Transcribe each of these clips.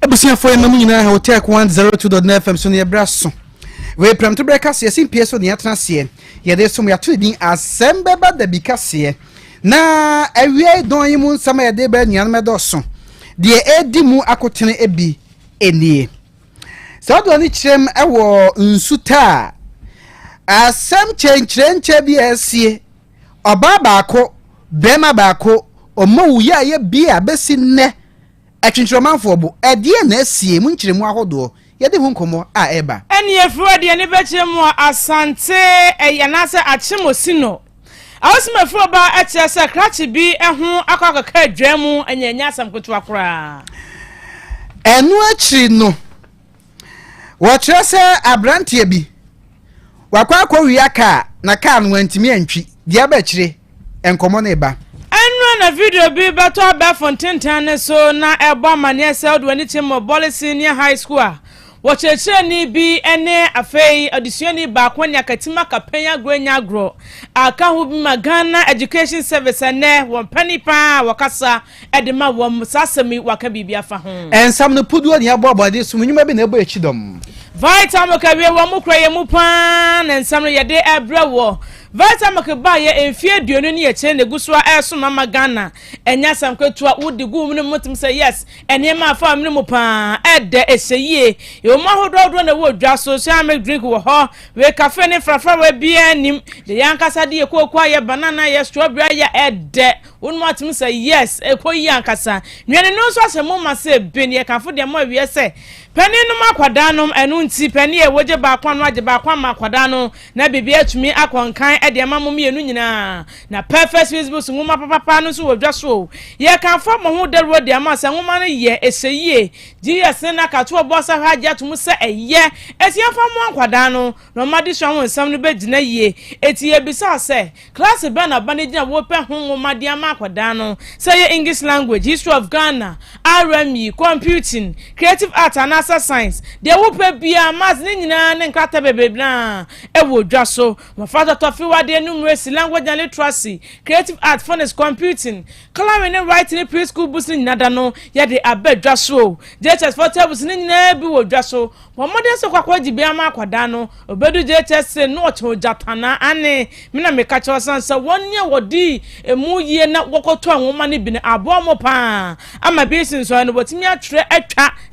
Ebusia for no nyina OTEC 1029FM so ne braso. We pram to breakfast yes in PS so ne atnase. Ye de so ya to din ASEM BEBA DABI kase. Na awie don yimu nsama ye de ba nyan medoso. De edi mu akotene ebi enie. So do ni kirem ewo nsuta. ASEM chenchenche bi asie. Oba baako, bema baako, omo ya ye bi abesi ne. Atwintromanfo bo edie na asie mu nkyeremu ahodo ye de hu nkomo a eba eni efro de ne bekiremu asante eyanase achimosino awosmefro ba etiase krachi bi ehu akakaka adwamu anyanya asamkoto akora enu akiri no wo kyerese abrantie bi wakwa akwa aka na ka no antimi antwi de abakire enkomo na eba na video bi beto ba fontentan so na ebo mane sel do ani chemo Bole Senior High School wocheche ni bi ene afei adisuani ba kwanya katima kapenya grenya gro aka hu bi Magana Education Service ene won panipa wakasa edema won sasemi waka bibia fa ho ensam no pudu ni abobode so nyuma bi na ebo echidom vitamin ka wi wo mu kraye mu pa na ensam no yede ebrewo vitamin ka ba ye enfie duonu ni ye che ne gusua eso mama Ghana enya samkwetua wudi gu mu mutum say yes ene ma fa mu mu pa ede eseye e o ma hododo na wo dwa so so am drink wo ho we cafe ne frafa we bia nim de yankasa de ekokwa ye banana ye strawberry ye ede wonu mutum say yes ekoyi yankasa nwene no so asemu ma se beni e kafo de ma wie se pani no makwada no enu nti pani e woje ba kwa no age ba kwa makwada no na bibi atumi akonkan e de mamom ye no nyina na perfect Facebook ngoma papa no so wodwa so ye kan fa mo ho de ro de ma se ngoma no ye eseyie GS na ka to bo sa haje atum se eye esi afa mo akwada no no madi so ho nsam no be gina ye eti ye bisa se class be na ba ne gina wo pe ho ngoma de ma akwada no say English language, history of Ghana, RME, computing, creative art and science de wo pe bia mas ni nyina ne nkrata bebe bla e wo dwa so my father to fi wa de numeracy, language and literacy, creative art, phonics, computing, coloring and writing, preschool books ni nada no ya de abedwa so JHS for tables ni nyina bi wo dwa so modern so kwakwa ji bia ma akwada no obedu JHS no cho jatana ane me na me ka cho san sa wonye wodi emu yie na wokoto anwoma ne bi ne abo mo pa ama besin so no botimi atwere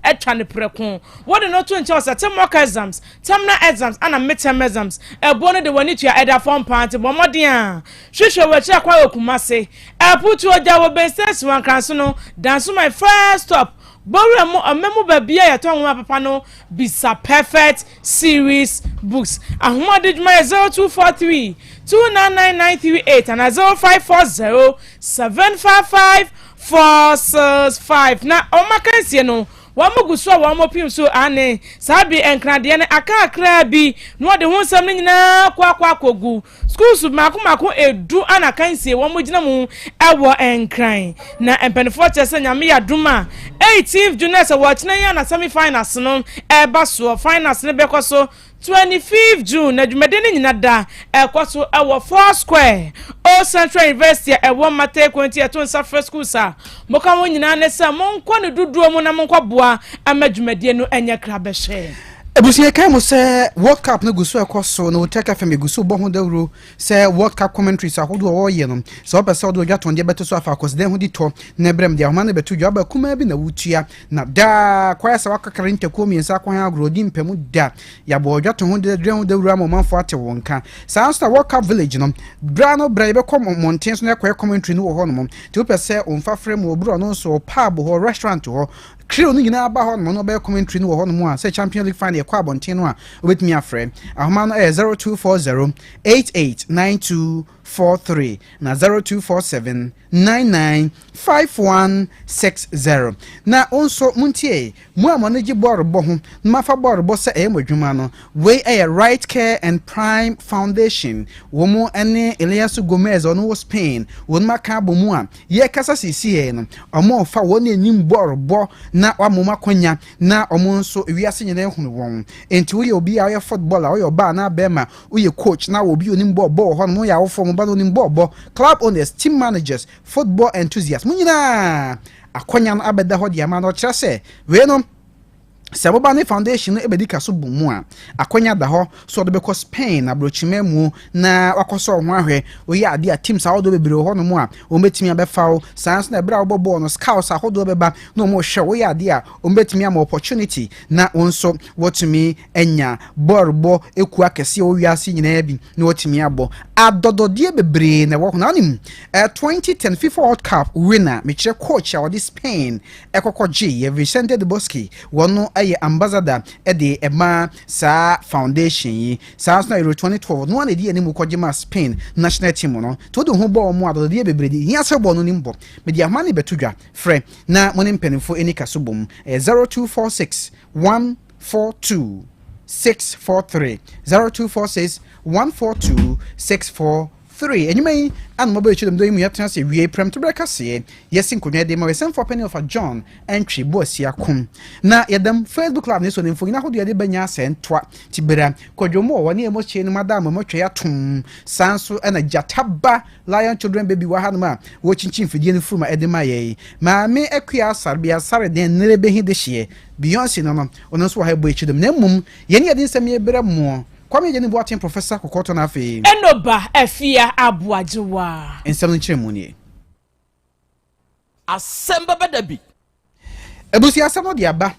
atwa ne preko what do not to ensure certain mock exams, terminal exams, and midterm exams. A bonnet the one to your other form party, Bomodia. Shisha will check quite Kumase. I put to a job of best one cancer, dance my first stop. Borrow a memo baby at home, Papano, Bisa Perfect Series Books. And what did my 0243 299938 and a 0540 755 465. Now, oh, my cancer. Wamugu so wamopim so ane sabi enkrade ne akakra bi no de honsam nyina kwa kogu schools mako edu ana kanse wamugina mu ewo enkran na empenfo chese nyame ya duma 18th June se watchna ya na semi finals no eba so finals ne bekoso 25th June na dwumede nyina da ekoso ewo 4 square O Central University ewo mate kwenti eto Safra School sa moka won nyina ne se monko ne duduo mu na monko boa amadwumede no enya krabehwe Ebusia kai mo se World Cup no guso ekoso no OTEC FM guso bo ho dawro se World Cup commentaries ahodo wo ye no se opese odo dwaton de beto so afa kos den ho di to na brem de ahoma na beto dwa ba kuma bi na wutua na da kwaya se wakakare ntako miensa kwa ha agro di mpemu da ya bo dwaton ho de dren ho dawro amomanfo ate wonka Sansta World Cup village no brano braibe kom mountains no ekwa commentary no wo ho no te opese onfa frame obro no so pub ho restaurant ho Crew no nyina aba ho no be commentary no ho no mu a say Champions League final kwa bonten no a obetimi afre ahoma no 0240 889243 na 0247 995160 na onso muntie mu amoneji borbo ho mafa borbo se emodwuma no we Right Care and Prime Foundation wo mu ene Elias Gomez ono wo Spain won maka bomu a ye kasa sisi no omo fa won enim borbo na wamoma kwanya na omo nso wiase nyina ehunu won enti wo ye obi a ye footballer wo ye ba na bema wo ye coach na obi onim borbo ho no ya wo fo mo ba no nim borbo club owners, team managers, football enthusiasts munyina akonya no abeda ho de ama no kire se we no Sabobane foundation ebedi kaso bomu a akonya da ho so de beko Spain abrochime mu na wakoso ho ahwe oyi ade a teams awodo bebre ho no mu a o metimi abefawo sans na ebra obobo no scouts ahodo beba no mo hwe oyi ade a o metimi am opportunity na wonso wotimi enya borbo eku akese o wiase nyina bi na wotimi abo adododie bebre na wo na nim 2010 FIFA World Cup winner mechire coach a Spain ekokoji Vicente de Bosque wono ambassador ede ema sa foundation yi sa na Euro 2012 no ane di animu kojima Spain national team no to do ho ball mu adode bebredi hia se ball no nimbo me di amane betudwa frɛ na mo ne mpanimfo eni kasobom 0246 142 643 0246 142 643 enyimai an mo be chudem do imu yatena se wie prem to breka se yesin konwa de ma wesen for penny of a John entry boss yakum na yedam Facebook live ne so nemfo ina hodo yede banya asentwa tibera kodwomo woni emochie ni madam mo twa yatum sanso na jataba Lion Children Baby wa hanuma wo chinchin fidie ne furuma edema ye ma me akua sarbia sare den nerebe hi de hye Beyonce no ono so wa ha bo chudem na mum yeni yede nsem ye bere mo Kwame Jeni Boatin Professor Kokoto na fe. Enoba efia abuajewa. Ensem nchiremuni. ASEM BEBA DABI. Ebusi asemo de aba.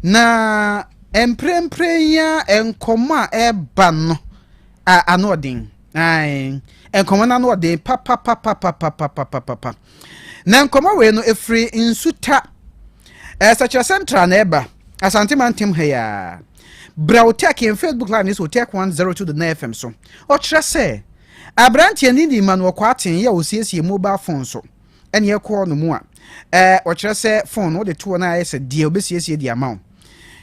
Na emprempre ya enkoma eba no anodin. Ai enkoma na anodin pa. Na enkoma we no efri insuta Sacha Central na eba. Asante man tim heya. OTEC in Facebook live is OTEC 1029FM so. O kire se abrantie ni man wo kwaten ya osiesie mobile phone so. Ene ye call no mu a o kire se phone no de to na ayese die obesiesie di amount.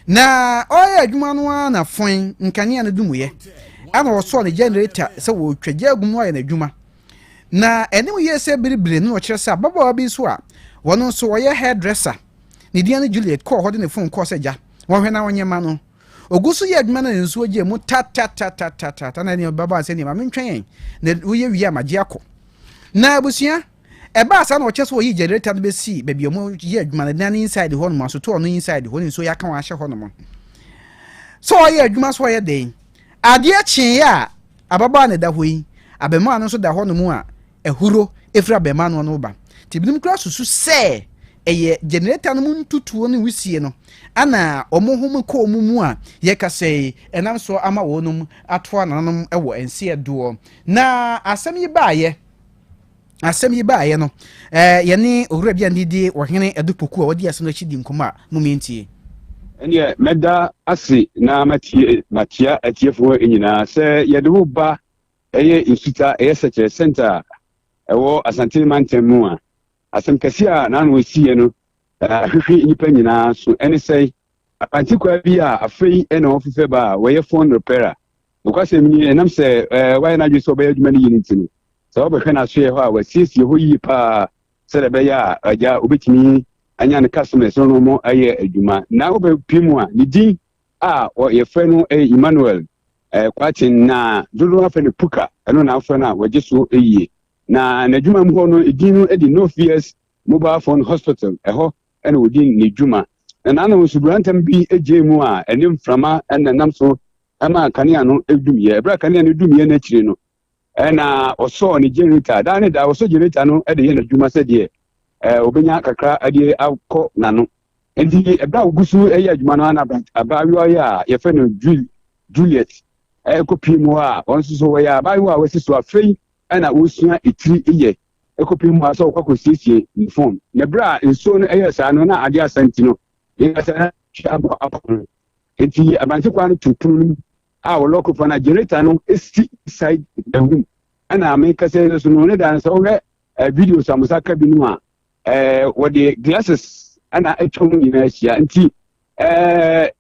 Na oya adwuma no na phone nkane na dumuye. Ana wo so ne generator se wo twagye agumu aye na adwuma. Na ene wo yese biribire no kire se ababa bi so a wono so wo ye hairdresser. Ni dia ne Juliet call ho de ne phone call se ja. Wo hwe na wonyema no Ogusu ye adwuma na nso oje mu ta na ne baba ase ne ma mentwen na uye wi amaje akọ na abusua eba asa na oche so yi generator no be si baby omo ye adwuma na inside ho no maso to no inside ho nso ya kan wa hye ho no mo so ye adwuma so ye den ade achi ya ababa na da hoyi abema no so da ho no mu a ehuro efra bema no ba tibinim kra susu se eye generator no ntutuo no wisie no ana omohum ko omumu a ye ka sei enam so ama wonum ato ananom ewo ense edo na asem yi baaye no ye ne owura bia ndidi wohene edupoku a wodi asem no chidi nkoma momentie ene meda ase na matia atiefo enyina se ye de wo ba eye instituta eye search center ewo Asante mantemu a asem kasia na no sie no hwehwe nipa nyina so ene sei antikwa bi a afei ene ofife ba we phone repairer because emi enam se why na just obey adwuma ni yinti so obehwe na so ye ho a wasiesie ho yi pa se de be ya aja obetimi anya ne customers no mo aye adwuma na obepimu a ni din a ye fe no Emmanuel kwatin na dodo afa ne puka eno na afa na waje so eyi na adwuma mu ho no edin no edi no fears mobile phone hospital eho ene wodi ne dwuma na na osuburantam bi ejemu a enim frama ene nam so ama kanea no edumiye ebra kanea no edumiye na chire no na oso ne generator da ne da oso generator no ede ye na dwuma se de obenya kakra ade akọ na no enti ebra ogusu eye adwuma no na abawiwa ya ye fe no Juliet ekopimu a onso so ya abawiwa a wesi so afei na wosua etiri eye ekopimu a so kwakosiesie ni phone ne bra enso no eye sa no na ade asante no yesa chaba apon enti abanti kwa no tutun a wo local for na generator no esti side the room ana make say so no ne dan so we video samusa ka bi no a what the glasses ana etwon ni na hia enti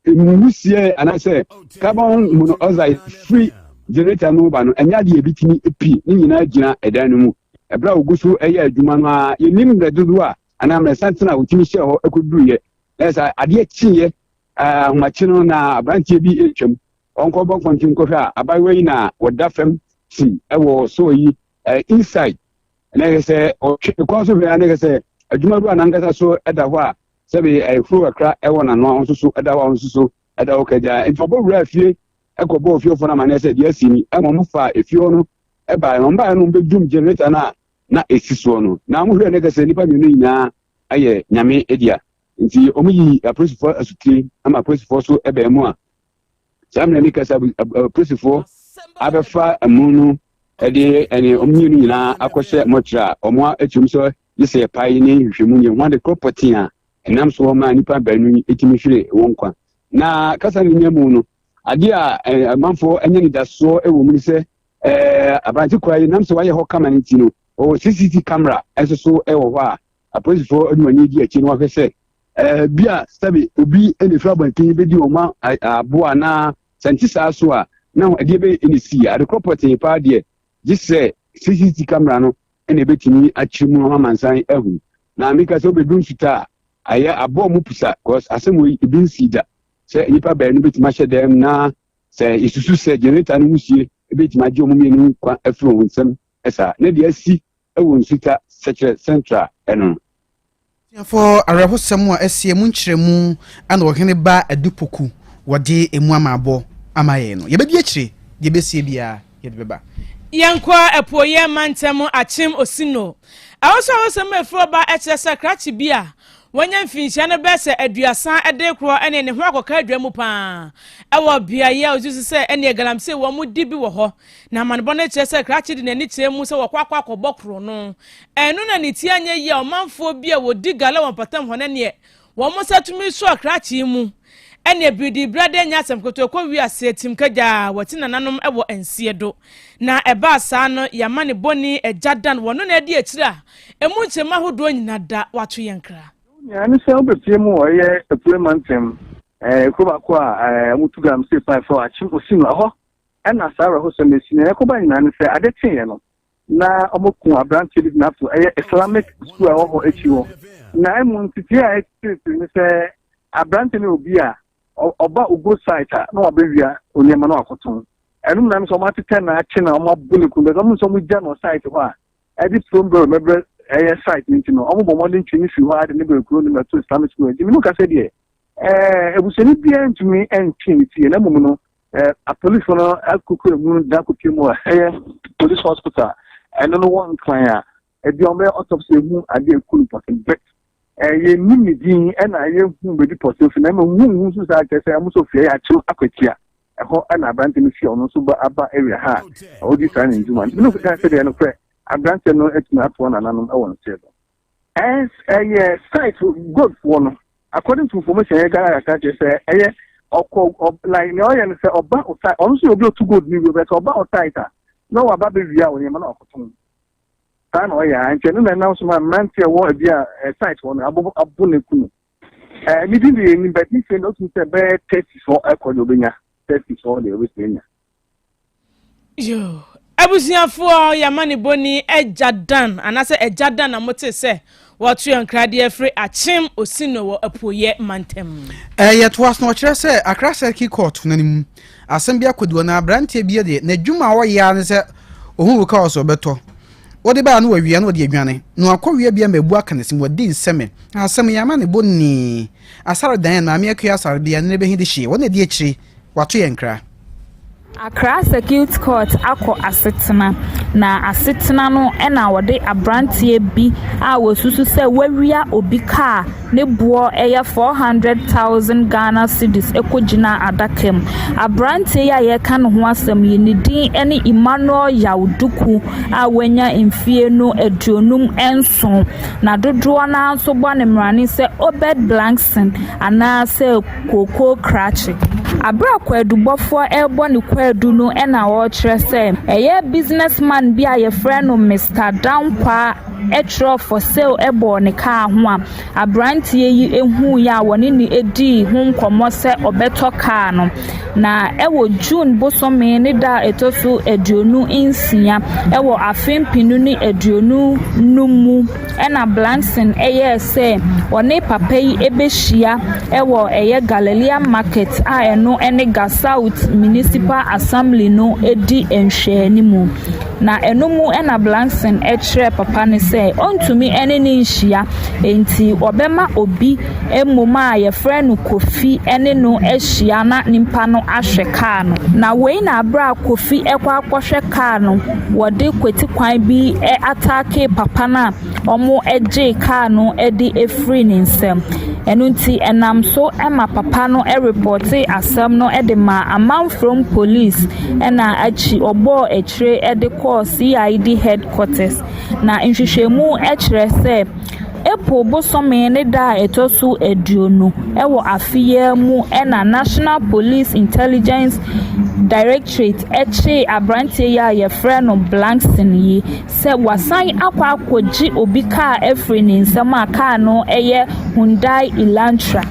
musie ana say carbon monoxide free generator no ba no enya de ebitini epi ni nyina gina edan no mu ebra ogusu eye adwuma no a yenim da dudu a ana me santina utimi hye ho ekoduye esa ade chiye machi no na branche bi etwam onko bon kontin ko hwa abayi na woda fam si ewo so yi inside na say o ko so hwa na say adwuma do anangasa so eda ho a sɛbi ɛfuru akra ɛwɔ na no nso so ɛda wa nso so ɛda wo kaja nti obowura fie ɛkɔbɔ fie fo na ma na sɛ de asini ɛma mo fa efie no ɛba no mba no bedum generator na esi so no na mo hwɛ ne kasa nipa nyino nyinaa ayɛ nyame edia nti omo yi apresifo asuti ama apresifo so ɛbɛ mu a samna ni kasa apresifo abefa amu no ɛde ɛne omo nyino nyinaa akɔhyɛ motra omo atum so yese pai ni hwehwemu nye ho de property a enam so ma nipa banu etimi hwere wonkwa na kasa ni nyemu no ade a amanfo anya ni daso ewo mu se abanti kwai nam so waye ho kama nti no o CCTV camera eso so ewo ho a apolifo anwani di achi no ahwese bia sabi obi ene fra bantin be di o ma abo ana santisa so a na ade be ene si a de property pa de gise CCTV camera no ene betimi achi mu no mansan ehu na amika so be dun suta aya abo mu pusa cause asem we bin sida se nipa ba no betimi ahye dem na se isusu se generator no musie betimi agye omu mienu kwa afro nsem esa na de asi ewo nsuta secretary central eno for arahosam a asie mu nkyeremu ana ohene ba adupoku wode emu amabo amaye no yebedi akire de besie bia yede beba yankwa epoye mantemu achim osino awosam efro ba ekyesa krachi bia wanya mfinhia no bese aduasan ede kro ene ne ho akoka adwamu pa ewo bia ye ojusu se ene galamse wo mu dibi wo ho na manbo na kyesa krachi de nani kyemu se wo kwakwa akobokro no enu na ne ti anya ye omanfo bia wo digala won patam ho ne wo mo satumi so krachi mu ene bidi brade nya asem kotoko wi asetim kaja wati nananom ewo ensie do na eba sa no yamane boni ejadan wono na edi akira emu nchema hodo nyina da wato yenkra ya ni se obepie mu oye employmentem koba kwa mutugam se 54 achim osinu ho na sara ho semesi na koba nyina ni se adetin ye no na omoku abranche di na to Islamic school ho echiwo na emu ntiti a experience ni se abranche ni obi a oba ugo site na obewia onyema na akoton enum na so matete na achi na omabuluku be so so mu ja no site ho a edi from member site nti no omo modern twini fi ho ade ne be kuro ni meto Islamic school edi mi ka se de ebuseni bia ntumi entwini ti na mumu no a police no akuku mu da kupi mu police hospital eno no one client edi ombe autopsy mu ade ekulu pakin bet ye nimidin na ye hu be di portfolio na me hu so sa kese amuso fie ya chu akwatia eho na brand ni fie ono so ba aba area ha o di san njuma no ka se de no kre abrante no etina to na nanom e won se do as a site good for no according to information ye gara ka say eye okọ like no ye no say oba o site on so obi o too good ni we but oba o site no wa ba be wia o ye ma na okoton tan o ya nche no na so ma mante wo bia site wo no abu ne kunu mi di ni but ni say no to say be 34 ekọ do benya 34 de we say nya yo abusiafo yamane boni ejadan anase ejadan na mote se watu yankrade free achim osino wo apoye mantem yet was no kire se Accra Circuit Court nanim asem bia koduo na brante bia de na dwuma wo ya ne se ohun ka oso beto wode ba na wawia na wode adwane no akọwia bia mabu akanesim wode nseme asem yamane boni asara dan na me akua asara bia ne be hidi hye wona de akire watu yankra Accra Circuit Court akọ asetena na asetena no na wode abrantie bi a wosusu se wawia obi ka ne buo eye 400,000 Ghana cedis ekogina adakem abrantie ya ye ka no ho asem ye nidin ene Emmanuel Yawduku a wanya mfie no aduonum enso na dodoɔ na so bɔ ne mrani se Obed Blankson ana se Koko Krachi abra kwadubɔfo ɛbɔ ne kwadu no na wo kyerɛ sɛ ɛyɛ businessman bi a ye friend no Mr. Dankwa etro for sale ɛbɔ ne kaa ho a abrantie yi ehu ya woni ne edi ho nkɔmɔ sɛ ɔbɛtɔ kaa no na ɛwɔ June bosome ne da etoso aduonu nsia ɛwɔ afempinu ne aduonu numu ɛna Blankson ɛyɛ sɛ wɔne papa yi ebehia ɛwɔ ɛyɛ Galilea market a ɛno ɛne South Municipal Assembly no edi enhwɛni mu na enomu ena Blankson ekyerɛ papa ne sɛ ontumi ene ne nhia enti obema obi emoma a yɛfrɛ no Kofi ene no ahyia na nimpa no ahwɛ kaa no na wei na abra Kofi ekwa akɔhwɛ kaa no wɔde kweti kwan bi atake papa na ɔmo egye kaa no edi efri ne nsɛm enu nti enam so ema papa no reporte asɛm no de ma amount from police ena achi obo ekyire de call CID headquarters na nhwehwɛmu ekyerɛ sɛ Epo bosome ne da etosu eduonu ewo afiye mu ena National Police Intelligence Directorate eche abrantie ya yefrɛ no Blankson yi se wasan akwa akwoji obi kaa efri ne nsɛm a kaa no eye Hyundai Elantra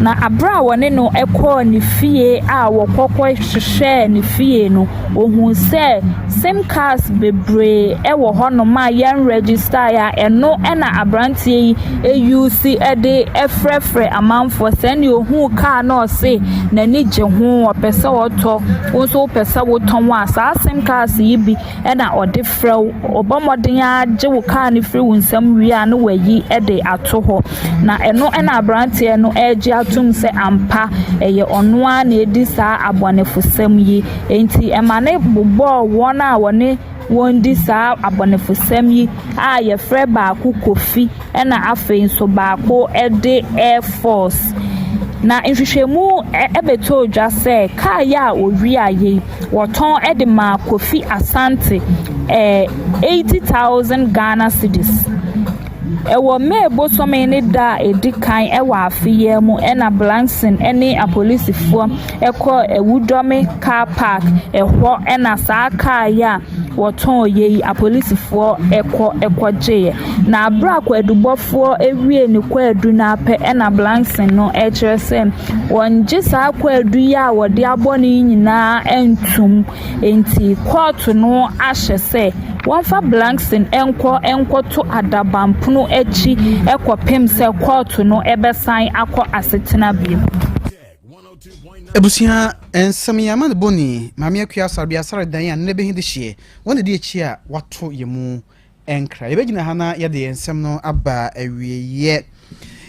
na abra wone no ekɔ ne fie a wɔkɔkɔ hwehwɛ ne fie no ohun sɛ same cars bebre ɛwɔ hɔ no ma yɛn register ya ɛno ɛna abrantie yi EUC ɛde ɛfrɛfrɛ amanfo sɛ ne ohun car no ɔse n'ani gye ho ɔpɛsɛ wɔtɔ nso ɔpɛsɛ wɔtɔn a saa same cars yi bi ɛna ɔde frɛw ɔbɔmɔden agye wo car ne firi wo nsɛm wie a no wayi ɛde ato hɔ na ɛno ɛna abrantie no ɛgye tum se ampa eye onwa na edi saa abonefosam yi enti emane bobɔ won a won di saa abonefosam yi a ye frɛ baako Kofi na afei nso baako ede Air Force na nhwehwɛmu ebeto dwa sɛ kaa ya owi aye wɔtɔn ede ma Kofi Asante 80,000 Ghana cedis ewo mebo some ne da edikan ewo afiye mu ena Blankson ene apolisifo ekọ ewudome car park ehwo ena saa car ya woton ye apolisifo ekọ na abra kwa edubofo ewie ne kwa edu na apɛ ena Blankson no ekyerɛ sɛ wonje saa kwa edu ya wode abɔne nyinaa entum enti court no ahye sɛ wonfa Blankson enko to adabampuno echi ekopem se court no ebesan akọ asetena biem ebusia ensam yama ne boni mame akua sarbia sare dan ya ne behinde hye wona de echi a wato yemu enkra yebegina ha na ye de ensam no aba awieye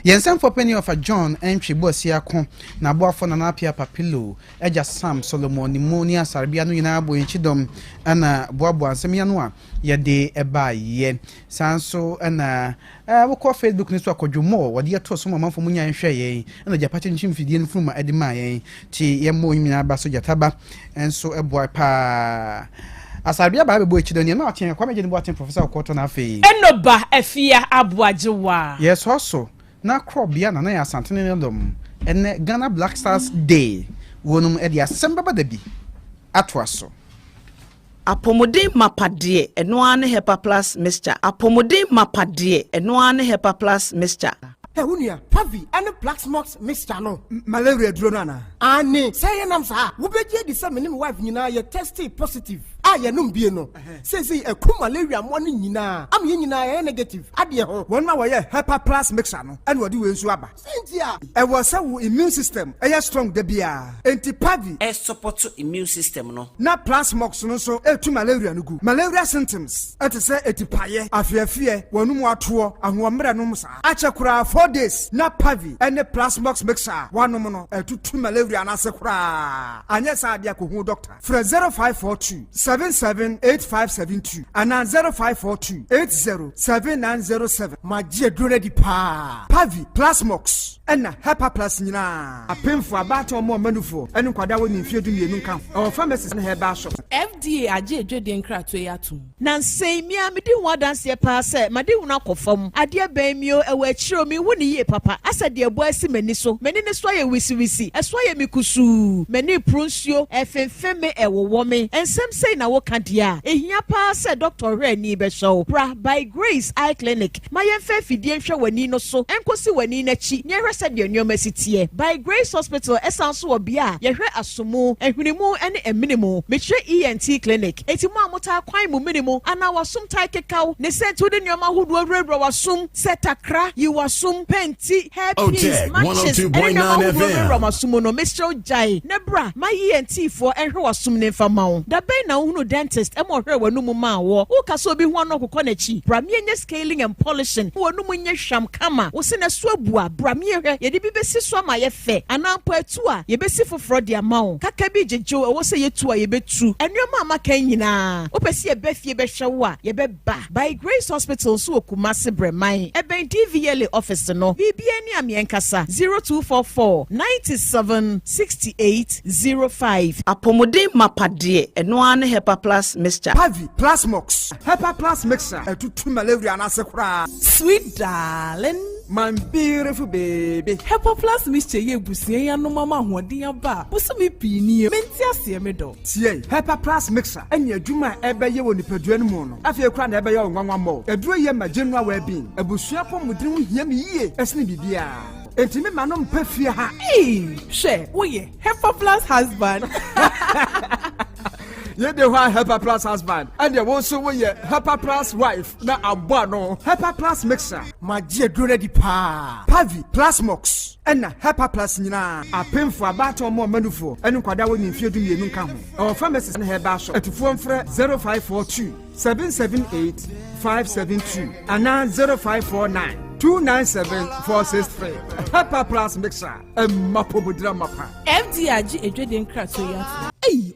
yensam for penny of a John entry boss yakon na boafo na napia papilo eja Sam Solomon pneumonia sarbia no nyina abo enchidom ana boabo ansem ya no a ye de eba ye sanso ana wo ko Facebook ni so akodwomo wode yeto so mamfo munya nhwe ye ana japate nchim fidie nfuru ma edema ye ti ye mo nyina ba so jataba enso eboa pa asarbia ba bebo echido ni na aten kwa meje ni bo aten professor Okoto na afei enoba afia aboajewa yes also na KROBEA na ya asante ne ndom ene Ghana Black Stars Day wonum e ASEM BEBA DABI atwaso apomode mapade eno ane hepa plus mixture apomode mapade eno ane hepa plus mixture Hunia, Pavi, and the Black Smokes Mr. No, Malaria Dronana. Anne, say an answer. Who be the same wife, you know, you're tested positive. I am no. Says he a cool malaria morning, you know. I'm in negative. Adia, 1 hour, Hepa Plus Mixano, and what do you swabber? Cynthia, I was so immune system, a strong debia. Anti Pavi, a support to immune system, no. Not plus mox, no so, to malaria no good. Malaria symptoms, at a say, a paye, a fear, one more tour, and 1 minute, Achakura 4 days, not Pavi, and the plasmox mixer, 1 mono, and 2 malaria and asakura. And yes, I who doctor. For 0542 778572 and 0542 807907. My dear Dronedi Pa Pavi, plasmox, and a Hepa Plus Nina. A pin for about or more manufo, and Quadaw in Fidu Nunca, or pharmacists and her bashop. FDA aje dweden kratwe yatum na nsei mia me di wadanse pa se ma di una kofam ade ba mio e wa chiro mi woni ye papa asa de ebo asi mani so mani ne so ye wisi eso ye mikusu mani prunsuo efemfeme e wowo me ensem sei na wo kadia ehia pa se doctor Reni be show bra by Grace Eye Clinic ma yemfa fidie hwe wani no so enkosi wani na chi ne hwe se de nyoma sitie by Grace Hospital esanso obia ye hwe asomo ehwinimu ene eminimo me hwe ENT clinic eti mo amota kwan mu minimum ana wasum tai kekau ne sentu de nyoma hodo awrebra wasum setakra yi wasum penti hairpins matches 1029FM wasum no Mr. Jai nebra my ENT for ehwe wasum ne fama wo da ben na hu no dentist emo hwe wanu mu ma wo wo ka so bi ho no kokọ na chi bramie nye scaling and polishing wanu mu nye hwam kama wo se na so abua bramie hwe ye de bi besi so ma ye fe anampo atu a ye besi foforo de ama wo kaka bi jejo wo se ye tu a ye betu enwema ama kan nyina wo pesi ye befie be hwe wo a ye be ba by Grace Hospital so okumase breman eben DVLA office no bibia ni amienkasa 0244 97 6805 apomode mapade eno ane Hepa Plus mixture Pavi Plus Mox Hepa Plus mixture etutu malaria na sekura sweet darling my beautiful baby Hepa Plus mixture ye busie ya no mama hoden aba busumi pini menti ase me do tie Hepa Plus mixture enya adwuma ebeye wo nipadua no mu no afie kura na ebeye onwanwa mo eduro ye ma general well-being ebusua pomudin ho hia me yie esne bibia entimi manom pafie ha she wo ye Hepa Plus husband ye de wa Hepa Plus husband and ye won so wo ye Hepa Plus wife na abo no Hepa Plus mixer ma je duro di pa Pavi Plus Mox ena Hepa Plus nyina apemfo abato mo manufo enu kwada wo ni mfie du yenu nka ho o pharmacy na heba shop etufo mfre 0542 778 572 ana 0549 297-463 Hepa Plus mixer mapobodra mapa FDRG edwede nkrato ya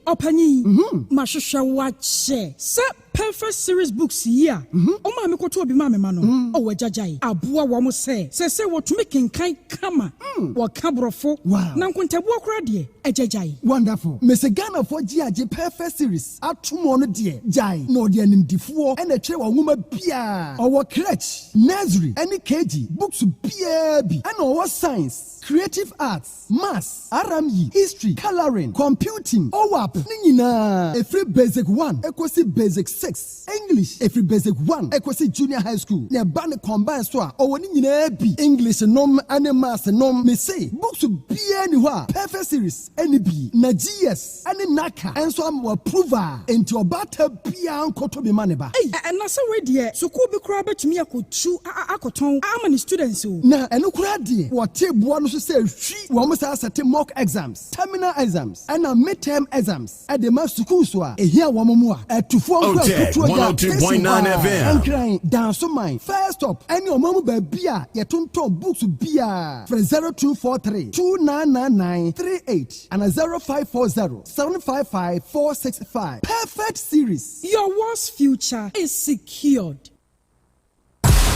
opanyi mahwehwe wache se perfect series books here o ma me koto obi ma me ma no o wajajai aboa wo mo se wo tumi kenkan kama wo kabrofo na nkontabu okra de ejajai wonderful Mr. Ghana for GAG perfect series atomo no de jai no de animdifo e na tire wo nwoma bia o wo crèche nursery any KG books bia bi and o science creative arts maths RME history coloring computing OWAP ni nyina every basic 1 ekosi basic 6 English every basic 1 ekosi junior high school na ba ne combine so a owo ni nyina bi English nom and maths nom me say books bia ni ho a perfect series any bi na GS any naka enso am approval enti obata bia nkoto be maneba na se we de school bi kura betumi akotu akoton amani students o na eno kura de what table no so say hwi wo mo say set mock exams terminal exams and midterm exams at the mass school so a here wo mo a etufo OTEC 1029FM and dance so mine first stop any omamu ba bia ye tonton books bia for 0243 299938 and 0540 755 465 perfect series your world's future is secured.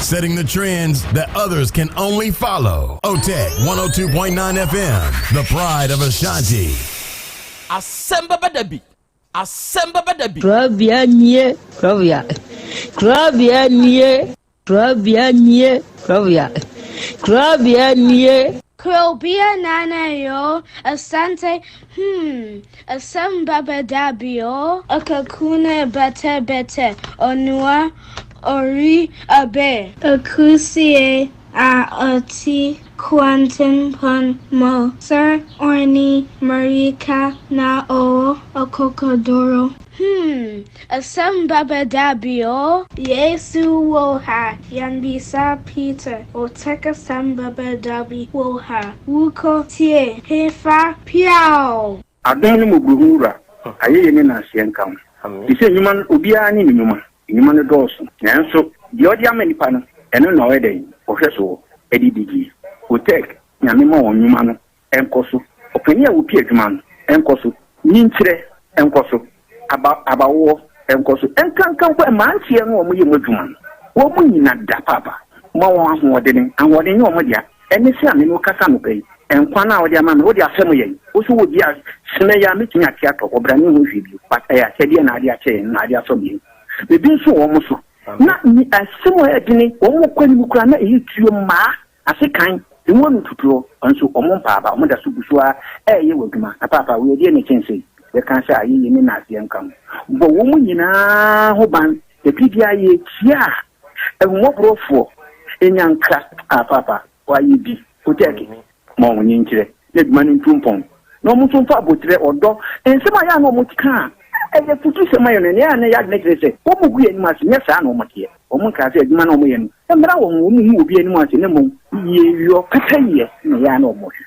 Setting the trends that others can only follow. OTEC 102.9 FM, the pride of Ashanti. ASEM BEBA DABI. ASEM BEBA DABI. KROBEA nana yo asante ASEM BEBA DABI yo akakune bete onua ori abe akusie ati quantum pon mo sir orni marika na o akokodoro ASEM BEBA DABI yo Yesu woha yanbisa Peter OTEC ASEM BEBA DABI woha wuko tie hefa piao adon mu buhura ayeye ne na asienka ise nyuma obia ni nyuma nyuma ne doso nanso de odi amanipa no eno na oyede ohweso edidigi OTEC nyame ma onyuma no enkoso opania wo pie adwuma no enkoso nyinkyire enkoso abawo enkoso enkankan kwa mantie no omo yemu adwuma wo mu nyina da papa ma wo ahoɔden ahoɔden yo mo dia ene se ame no kasa no kai enkwa na wo dia ma wo dia asɛm yɛ wo so wo dia sene ya metumi ate atɔ obrani ho hwibio pata ya sɛdeɛ na ade akyɛ na ade asɔ bi bebi nso wo mo so na ni asɛm yɛ dini wo mo kwani mu kura na eyi tuo ma asekan ewo no tutuo nso omo mpaaba omo da so busua ɛyɛ wadwuma na papa wo die ne kyense ye kan sɛ ayi ne na asie nkam bo wo mu nyina ho ban de bibia ye tia ehumɔborɔfo enyanka papa wa yi bi OTEC ma wo nyinkyire ne duma ne ntumpɔn na ɔmo nso mfa abotre ɔdɔ nsɛm a ya na ɔmo tika ɛyɛ futu sɛm ayɛ no ne ya ne ya ne kyerɛ sɛ ɔmo gu anim ase nyɛ saa na ɔmo teɛ ɔmo nka sɛ adwuma na ɔmo yɛ no mmra wɔ mo mu obi anim ase ne mo yɛ yɔ kata yɛ ne ya na ɔmo hwɛ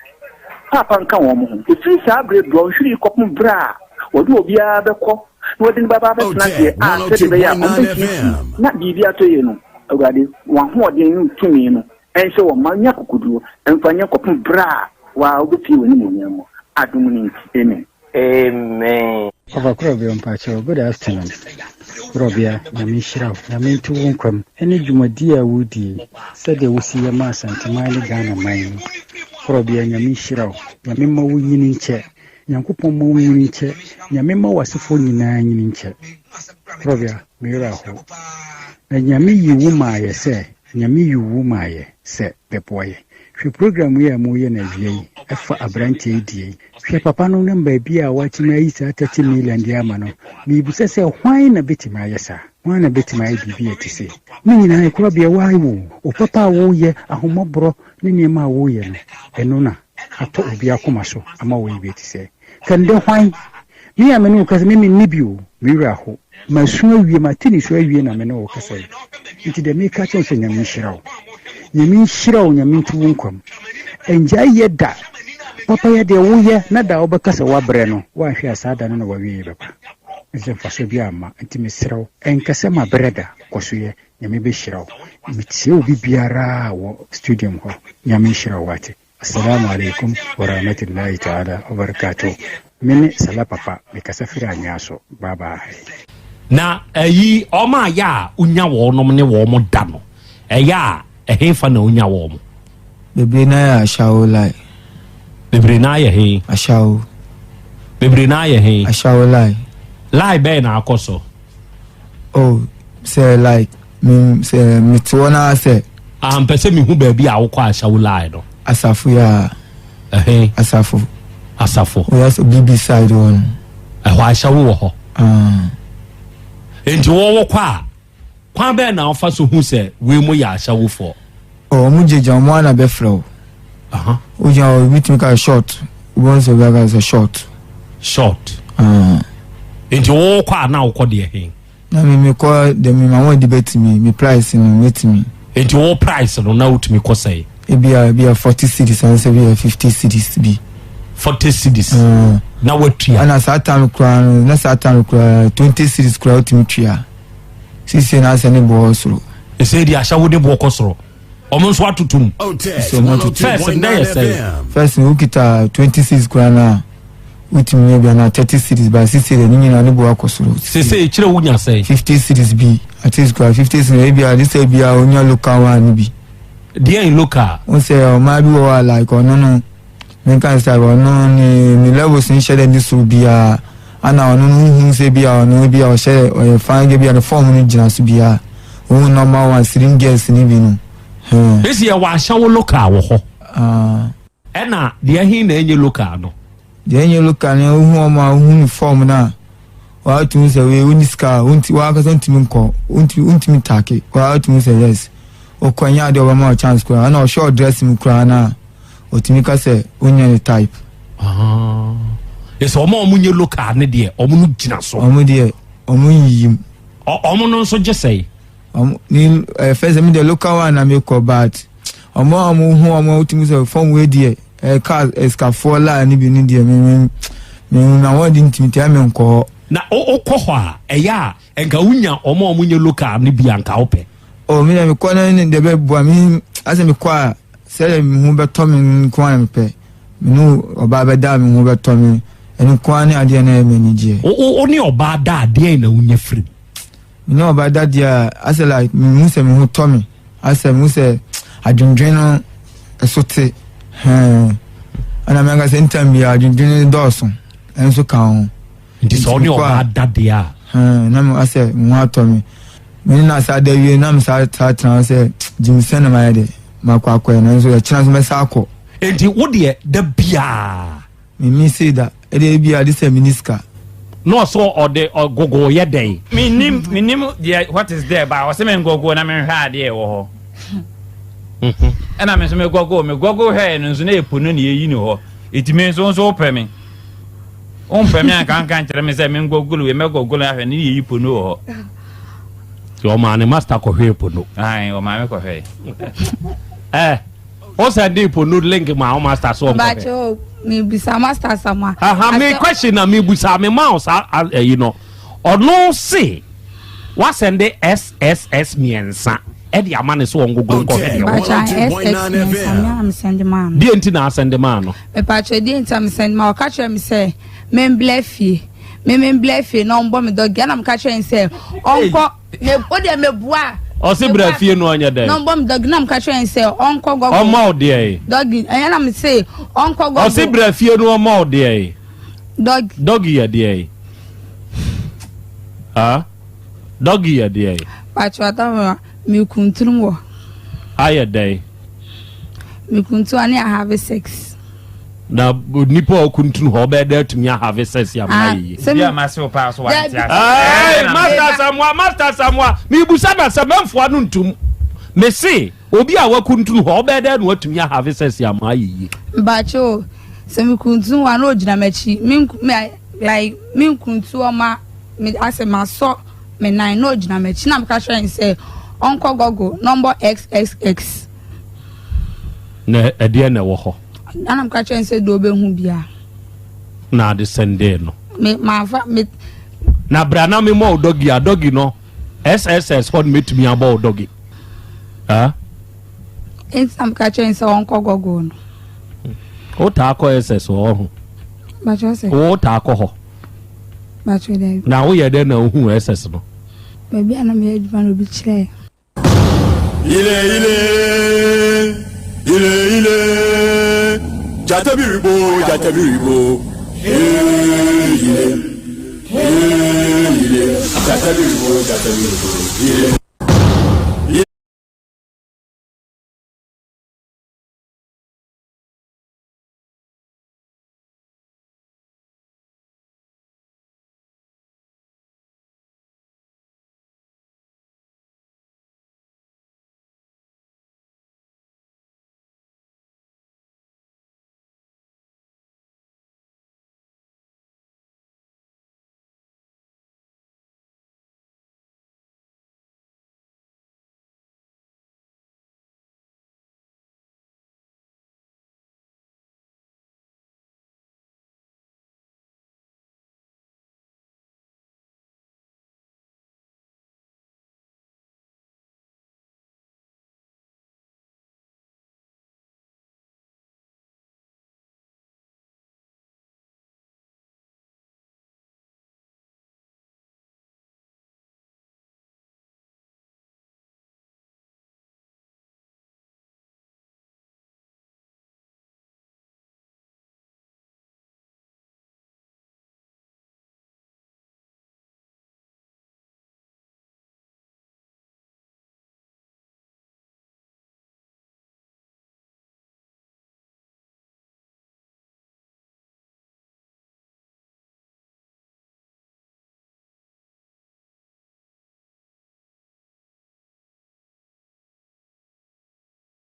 papa nka wɔ mo ho efiri saa bre bro hwiri kɔpem bra odu obia beko no de baba be na de a se de ya na bibia to ye no awurade wa ho de no tumi no ense wo manya kokudu emfanya kopun bra wa obuti woni munyamo adum ni amen amen. Papa KROBEA mpacho, good afternoon. KROBEA na mishira na mintu wonkwam ene dwumadi a wudi sede wosi ya ma asante mali Ghana man. KROBEA na mishira na memma wunyini nche Nyankopɔn ma wunyini nche na memma wasefo nyina nyini nche. KROBEA mira ho na nyame yiwu ma ye se nyame yiwu ma ye se bepoye hwe program ya mo ye na wie efa abrantie die hwe papa no namba bia watima yi sa 30 million dia ma no mi bu se hwan na betima yesa hwan na betima yi bibia tise mi nyina KROBEA wai wo o papa wo ye ahomobro ne niema wo ye no eno na ato obi akoma so ama wo yi tise kande hwan mi amenu kase mi nibio mi raho masu awie matini so awie na me no kase nti de mi ka chen se nyame hirawo nyame hirawo nyame tu wonkwam enja yeda papa ya de wo ye na da obekasa wabre no wa hwe asada no wa wie baba nse faso bi ama nti me hirawo enkase ma breda kosoye nyame be hirawo mitie obi biara wo studium ho nyame hirawo wate. Assalamu alaikum wa rahmatullahi ta'ala wa barakatuh. Mene sala papa me kasafira nyaso baba. Na eyi oma ya unya wo no ne wo mo da no. Eya ehefa na unya wo mo. Bebre na ya ashawo lai. Bebre na ya he ashawo. Bebre na ya he ashawo lai. Lai be na akoso. Oh, say like me say me tuona say. Pese mi hu ba bi a wo kwa ashawo lai no. Asafu ya Asafu we also BB side one ashawo wo ho enti wo kwa be na ofa so hu se we mu ya ashawo fo mu jeja mo ana be flow o ja o bit me ka short we so we ga short enti wo kwa na wo de he na me ko de me ma won debate me price no wait me enti wo price no na utimi ko say be a 40 cities and say be a 50 cities be 40 cities na watua ana satan crown na satan crown 20 cities crown timtria sisi na se ne bo soro e say di ashawo de bo kosoro omo nso atutum first we kita 26 crown na ultimate be na 30 cities by sisi de nyina ne bo akosoro sisi kire wunya say 50 cities be at least crown 50 cities be a this be a onya local one be dia in local on say o ma bi wo like no men kan say no ni levels in share this will be ana no say be no be o share o fan ge be na form ni gina so be o normal one string girls ni bi no this year wa shawo local wo ho na dia hin na enye local no dia enye local ni o hu ma hu form na wa tu say we uniska unti wa ka santi min ko unti mi take wa tu say yes okwanya de obama chance kwa na o short dress mu kra na otimika se onya ni type eso omo nye local ne de omo nu gina so omo de omo yim omo no so je say ni first me the local one na me ko but omo hu omo otimi se form we de car escafo la ni bi ni de me na wodi intimity am nko na okọ ho a eya enka unya omo nye local ne bi anka ope o mi na me ko na ni de be bo mi ase me kwa sele mi hu be to mi kwa na pe mi nu oba be da mi hu be to mi eni kwa ni ade na me ni je o ni oba da ade na unya free mi no oba da dia ase like mi hu se mi hu to mi ase mi se adwendwen no esote ana me ga se ntam bi adwendwen doso enso ka ho ndi so ni oba da dia na mi ase mi hu to mi mi na sa da wie na mi sa tran se jimsen na ma de makwa na nso ya chance me sa akọ enti wo de da bia mi say that e de bia this minister no so ode gogo ye dey minim what is there ba o se me gogo na me hwa ade e wo ho na me so me gogo he no nso na epono na eyi ni ho etime nso ope me on pe me kan kire me se me gogo we me gogo na hwe ni eyi pono ho so ma ne master ko hwe pono ai o ma me ko hwe o sa di pono link ma o master so bacho me bisa master sama me question na me bisa me mouse you know ono say what send the SSS miensa e di amane so ngogo nko e am send man di enti na send man no me pacho di enti am send ma o ka chere me say me blefie no mbo me dog na me ka chere say onko me o de me bua o se brafie no anya dey no mbo me dog na me ka chere say onko gogo o ma o dey dog anya na me say onko gogo o se brafie no o ma o dey dog ya dey doggy ya dey pacho ata me kuntrum wo aya dey me kuntu ani have sex na nipa okuntun ho be there to me have sex ya mai bia maso pa so wanti master samwa me busa na sememfo anu ntum me se obi a wakuntun ho be there no atumi have sex ya mai bacho se me kuntu wa no gina machi me kuntu o ma me asema so me nine no gina machi na me ka try say onko gogo number xxx na edie na wo ho ana me ka try say do be hu bia na de sende no me mafa me na brana me mo doggy no sss hot metumi abo doggy it's am ka try say onko gogo no o ta ko ss ho bacho say o ta ko ho bacho dey na wo ye de na hu ss no baby ana me eduma no bi kire ile jatabiribo ile jatabiribo